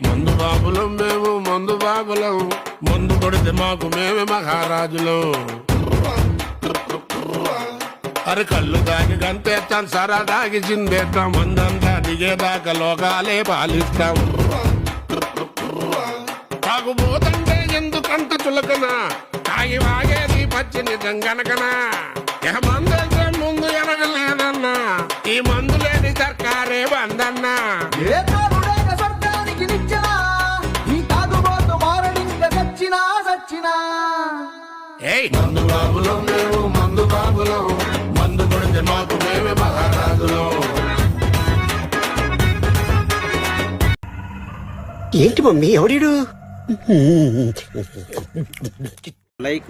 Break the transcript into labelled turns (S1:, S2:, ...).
S1: మందు బాబులం మేము మందు బాబులం, మందు కొడితే మాకు మేమే మహారాజులం. అరే కళ్ళు దాగి గంతేస్తాం, సరా దాగి చిందేస్తాం, మందంతా దిగేదాకా లోకాలే పాలిస్తాం. తాగుబోతంటే ఎందుకంత చులకన, తాగి వాగేది పచ్చి నిజం గనకనా. మందంటే ముందు ఎనగలేదన్నా, ఈ మందు లేని సర్కారే బందన్నా.
S2: స్వర్గానికి నిచ్చినా ఈ తాగుబోతు మారడింక సచ్చినా సచ్చినా.
S1: మందు బాబులం మేము మందు బాబులం, మందు కొడితే మాకు మేమే మహారాజులం.
S3: ఏంటి మమ్మీ ఎవడీడు?
S4: లైక్